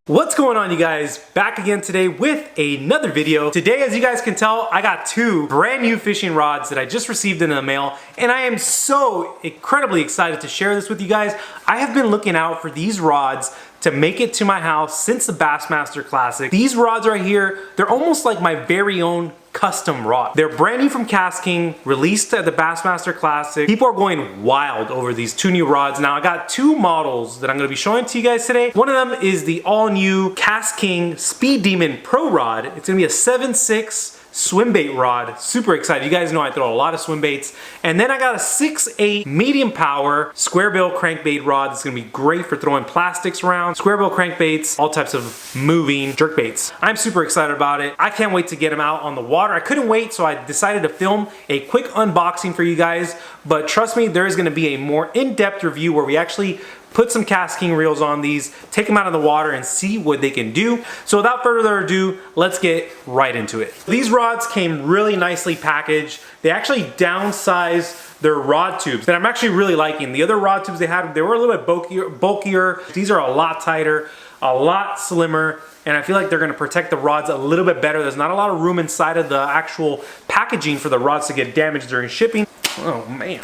What's going on, you guys? Back again today with another video. Today, as you guys can tell, I got two brand new fishing rods that I just received in the mail, and I am so incredibly excited to share this with you guys. I have been looking out for these rods to make it to my house since the Bassmaster Classic. These rods right here, they're almost like my very own custom rod. They're brand new from KastKing, released at the Bassmaster Classic. People are going wild over these two new rods. Now I got two models that I'm gonna be showing to you guys today. One of them is the all new KastKing Speed Demon Pro Rod. It's gonna be a 7.6 swim bait rod. Super excited. You guys know I throw a lot of swim baits. And then I got a 6.8 medium power square bill crankbait rod. It's gonna be great for throwing plastics around, square bill crankbaits, all types of moving jerk baits. I'm super excited about it. I can't wait to get them out on the water. I couldn't wait, so I decided to film a quick unboxing for you guys. But trust me, there is gonna be a more in-depth review where we actually put some KastKing reels on these, take them out of the water and see what they can do. So without further ado, let's get right into it. These rods came really nicely packaged. They actually downsized their rod tubes that I'm actually really liking. The other rod tubes they had, they were a little bit bulkier. These are a lot tighter, a lot slimmer, and I feel like they're gonna protect the rods a little bit better. There's not a lot of room inside of the actual packaging for the rods to get damaged during shipping. Oh man,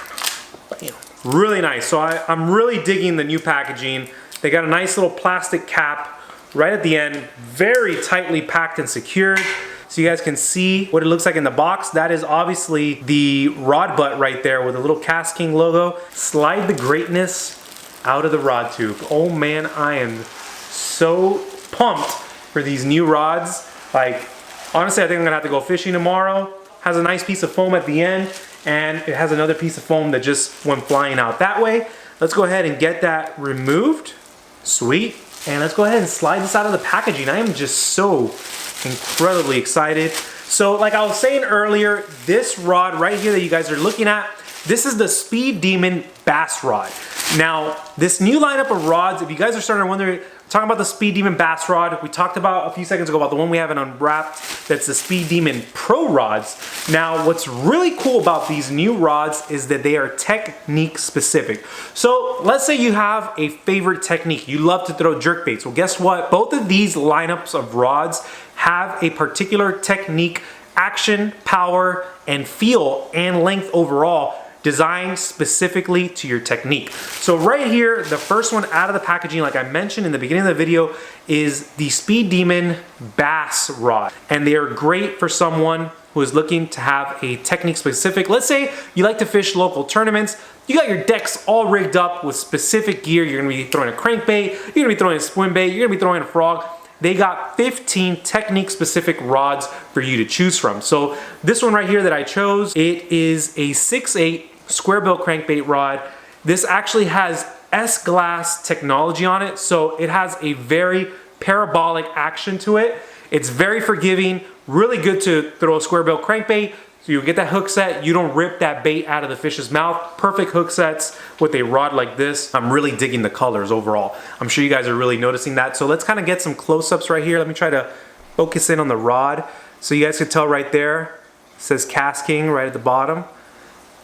bam. Really nice. So I'm really digging the new packaging. They got a nice little plastic cap right at the end, very tightly packed and secured. So you guys can see what it looks like in the box. That is obviously the rod butt right there with a little KastKing logo. Slide the greatness out of the rod tube. Oh man, I am so pumped for these new rods. Like, honestly, I think I'm gonna have to go fishing tomorrow. Has a nice piece of foam at the end, and it has another piece of foam that just went flying out that way. Let's go ahead and get that removed. Sweet. And let's go ahead and slide this out of the packaging. I am just so incredibly excited. So like I was saying earlier, this rod right here that you guys are looking at, this is the Speed Demon Bass Rod. Now, this new lineup of rods, if you guys are starting to wonder, talking about the Speed Demon Bass Rod, we talked about a few seconds ago about the one we haven't unwrapped, that's the Speed Demon Pro Rods. Now, what's really cool about these new rods is that they are technique specific. So let's say you have a favorite technique. You love to throw jerk baits. Well, guess what? Both of these lineups of rods have a particular technique, action, power, and feel and length overall, designed specifically to your technique. So right here, the first one out of the packaging, like I mentioned in the beginning of the video, is the Speed Demon Bass Rod. And they are great for someone who is looking to have a technique specific. Let's say you like to fish local tournaments. You got your decks all rigged up with specific gear. You're gonna be throwing a crankbait, you're gonna be throwing a swim bait, you're gonna be throwing a frog. They got 15 technique specific rods for you to choose from. So this one right here that I chose, it is a 6.8 square bill crankbait rod. This actually has S-glass technology on it, so it has a very parabolic action to it. It's very forgiving, really good to throw a square bill crankbait. So you get that hook set, you don't rip that bait out of the fish's mouth. Perfect hook sets with a rod like this. I'm really digging the colors overall. I'm sure you guys are really noticing that. So let's kind of get some close-ups right here. Let me try to focus in on the rod. So you guys can tell right there, it says KastKing right at the bottom.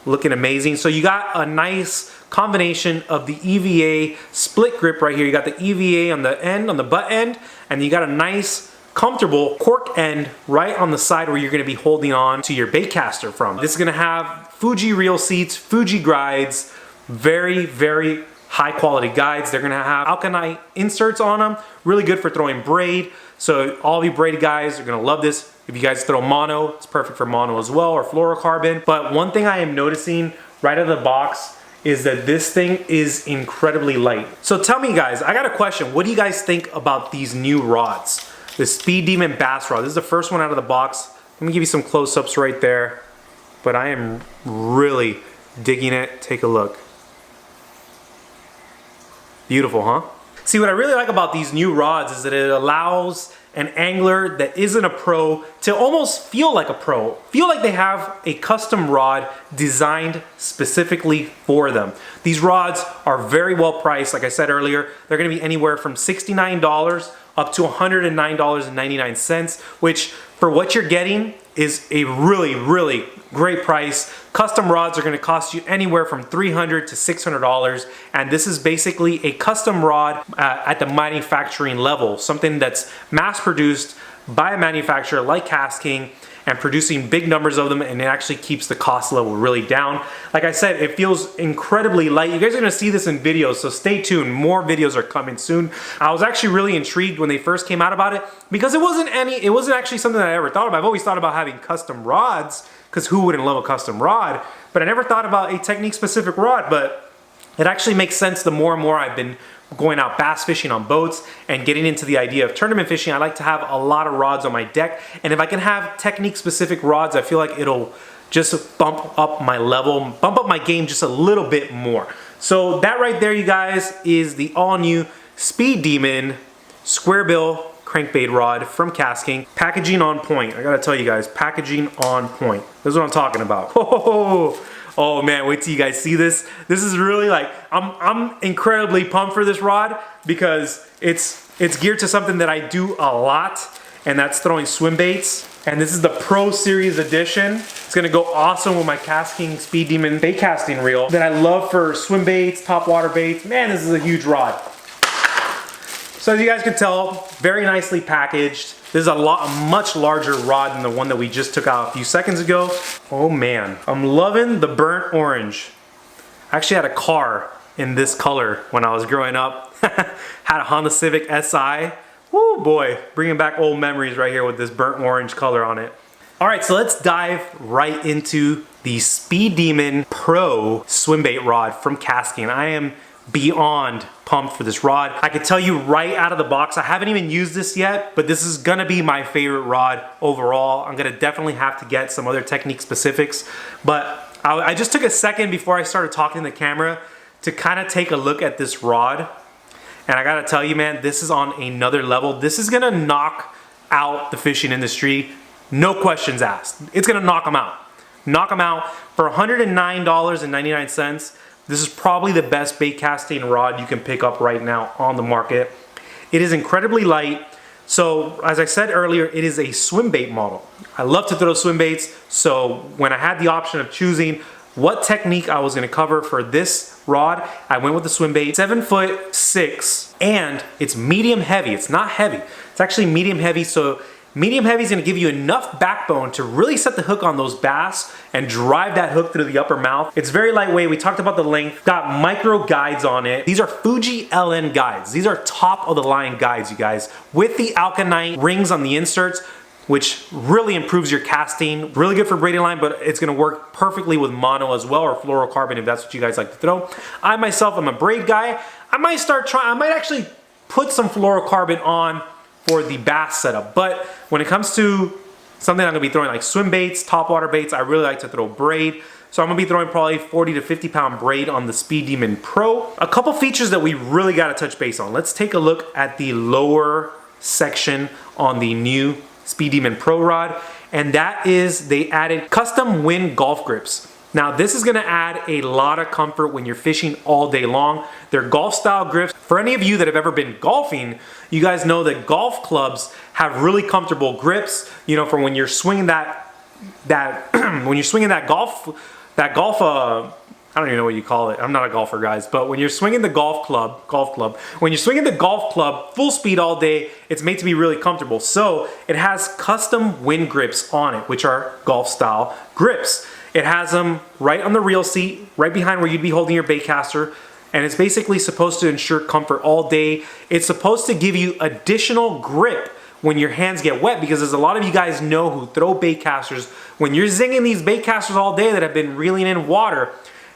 Looking amazing. So you got a nice combination of the EVA split grip right here. You got the EVA on the end, on the butt end, and you got a nice comfortable cork end right on the side where you're gonna be holding on to your bait caster from. This is gonna have Fuji reel seats, Fuji guides, very, very high quality guides. They're gonna have alkanite inserts on them, really good for throwing braid. So all of you braided guys are gonna love this. If you guys throw mono, it's perfect for mono as well, or fluorocarbon. But one thing I am noticing right out of the box is that this thing is incredibly light. So tell me guys, I got a question. What do you guys think about these new rods? The Speed Demon Bass Rod. This is the first one out of the box. Let me give you some close-ups right there. But I am really digging it. Take a look. Beautiful, huh? See, what I really like about these new rods is that it allows an angler that isn't a pro to almost feel like a pro. Feel like they have a custom rod designed specifically for them. These rods are very well priced. Like I said earlier, they're gonna be anywhere from $69 up to $109.99, which for what you're getting is a really, really great price. Custom rods are gonna cost you anywhere from $300 to $600, and this is basically a custom rod at the manufacturing level, something that's mass produced by a manufacturer like KastKing and producing big numbers of them, and it actually keeps the cost level really down. Like I said, it feels incredibly light. You guys are gonna see this in videos, so stay tuned. More videos are coming soon. I was actually really intrigued when they first came out about it because it wasn't actually something that I ever thought about. I've always thought about having custom rods because who wouldn't love a custom rod? But I never thought about a technique specific rod, but it actually makes sense the more and more I've been going out bass fishing on boats and getting into the idea of tournament fishing. I like to have a lot of rods on my deck, and if I can have technique specific rods, I feel like it'll just bump up my level, bump up my game just a little bit more. So that right there, you guys, is the all new Speed Demon square bill crankbait rod from KastKing. Packaging on point. I gotta tell you guys, packaging on point. This is what I'm talking about. Oh man, wait till you guys see this. This is really like, I'm incredibly pumped for this rod because it's geared to something that I do a lot, and that's throwing swim baits. And this is the Pro Series edition. It's gonna go awesome with my KastKing Speed Demon bait casting reel that I love for swim baits, top water baits. Man, this is a huge rod. So as you guys can tell, very nicely packaged. This is a much larger rod than the one that we just took out a few seconds ago. Oh man, I'm loving the burnt orange. I actually had a car in this color when I was growing up. Had a Honda Civic SI. Woo boy, bringing back old memories right here with this burnt orange color on it. All right, so let's dive right into the Speed Demon Pro swim bait rod from KastKing. I am beyond pumped for this rod. I can tell you right out of the box, I haven't even used this yet, but this is gonna be my favorite rod overall. I'm gonna definitely have to get some other technique specifics, but I just took a second before I started talking to the camera to kind of take a look at this rod. And I gotta tell you, man, this is on another level. This is gonna knock out the fishing industry, no questions asked. It's gonna knock them out. Knock them out for $109.99. This is probably the best bait casting rod you can pick up right now on the market. It is incredibly light. So as I said earlier, it is a swim bait model. I love to throw swim baits. So when I had the option of choosing what technique I was gonna cover for this rod, I went with the swim bait. 7'6", and it's medium heavy. It's not heavy. It's actually medium heavy. So medium heavy is gonna give you enough backbone to really set the hook on those bass and drive that hook through the upper mouth. It's very lightweight. We talked about the length. Got micro guides on it. These are Fuji LN guides. These are top of the line guides, you guys, with the alkanite rings on the inserts, which really improves your casting. Really good for braiding line, but it's gonna work perfectly with mono as well, or fluorocarbon if that's what you guys like to throw. I myself am a braid guy. I might actually put some fluorocarbon on for the bass setup, but when it comes to something I'm gonna be throwing like swim baits, top water baits, I really like to throw braid. So I'm gonna be throwing probably 40 to 50 pound braid on the Speed Demon Pro. A couple features that we really gotta touch base on. Let's take a look at the lower section on the new Speed Demon Pro rod, and that is they added custom wind golf grips. Now this is gonna add a lot of comfort when you're fishing all day long. They're golf style grips. For any of you that have ever been golfing, you guys know that golf clubs have really comfortable grips, you know, for when you're swinging that when you're swinging that golf I don't even know what you call it. I'm not a golfer, guys, but when you're swinging the golf club, when you're swinging the golf club full speed all day, it's made to be really comfortable. So it has custom wind grips on it, which are golf style grips. It has them right on the reel seat, right behind where you'd be holding your bait caster, and it's basically supposed to ensure comfort all day. It's supposed to give you additional grip when your hands get wet, because as a lot of you guys know who throw bait casters, when you're zinging these bait casters all day that have been reeling in water,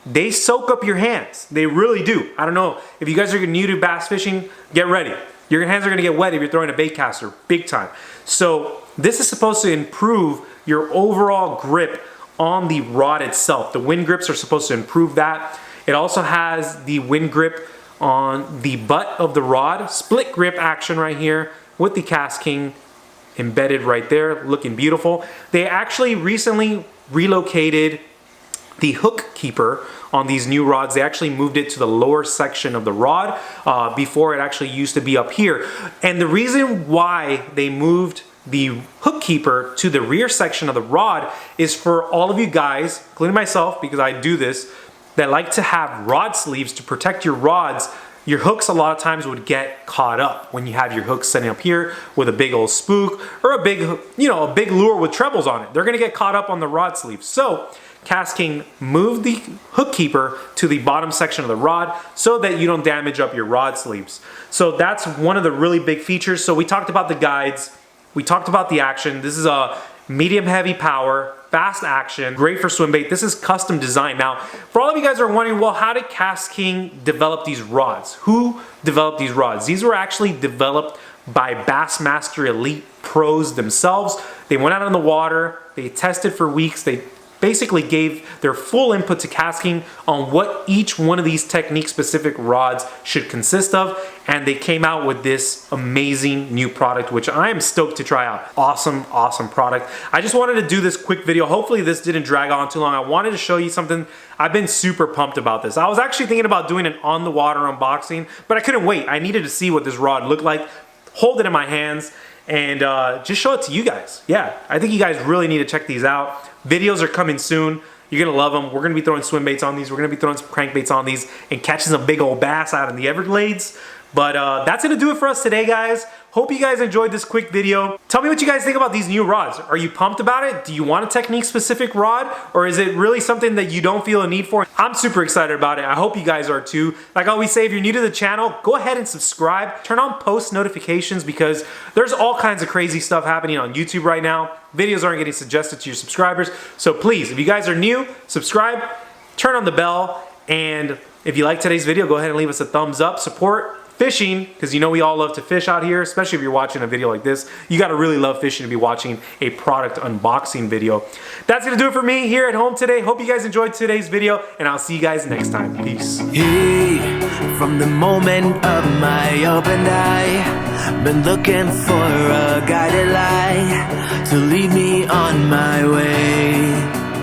they soak up your hands. They really do. I don't know, if you guys are new to bass fishing, get ready. Your hands are gonna get wet if you're throwing a bait caster, big time. So this is supposed to improve your overall grip on the rod itself. The wind grips are supposed to improve that. It also has the wind grip on the butt of the rod, split grip action right here with the KastKing embedded right there, looking beautiful. They actually recently relocated the hook keeper on these new rods. They actually moved it to the lower section of the rod before it actually used to be up here. And the reason why they moved the hook keeper to the rear section of the rod is for all of you guys, including myself, because I do this, that like to have rod sleeves to protect your rods. Your hooks a lot of times would get caught up when you have your hooks setting up here with a big old spook or a big, a big lure with trebles on it. They're gonna get caught up on the rod sleeve. So KastKing moved the hook keeper to the bottom section of the rod so that you don't damage up your rod sleeves. So that's one of the really big features. So we talked about the guides, we talked about the action. This is a medium heavy power, fast action, great for swim bait. This is custom designed. Now, for all of you guys who are wondering, well, how did KastKing develop these rods? Who developed these rods? These were actually developed by Bassmaster Elite pros themselves. They went out on the water, they tested for weeks, they basically gave their full input to KastKing on what each one of these technique-specific rods should consist of, and they came out with this amazing new product, which I am stoked to try out. Awesome, awesome product. I just wanted to do this quick video. Hopefully this didn't drag on too long. I wanted to show you something. I've been super pumped about this. I was actually thinking about doing an on-the-water unboxing, but I couldn't wait. I needed to see what this rod looked like, hold it in my hands, and just show it to you guys. Yeah, I think you guys really need to check these out. Videos are coming soon. You're gonna love them. We're gonna be throwing swim baits on these. We're gonna be throwing some crankbaits on these and catching some big old bass out in the Everglades. But that's gonna do it for us today, guys. Hope you guys enjoyed this quick video. Tell me what you guys think about these new rods. Are you pumped about it? Do you want a technique-specific rod? Or is it really something that you don't feel a need for? I'm super excited about it. I hope you guys are too. Like I always say, if you're new to the channel, go ahead and subscribe. Turn on post notifications because there's all kinds of crazy stuff happening on YouTube right now. Videos aren't getting suggested to your subscribers. So please, if you guys are new, subscribe, turn on the bell, and if you like today's video, go ahead and leave us a thumbs up. Support fishing, because you know we all love to fish out here, especially if you're watching a video like this. You gotta really love fishing to be watching a product unboxing video. That's gonna do it for me here at home today. Hope you guys enjoyed today's video, and I'll see you guys next time. Peace. Hey, from the moment of my opened eye, been looking for a guided light to lead me on my way.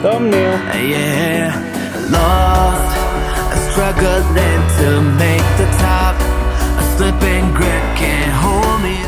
Thumbnail. Yeah, lost, struggling to make the top. A slipping grip can't hold me.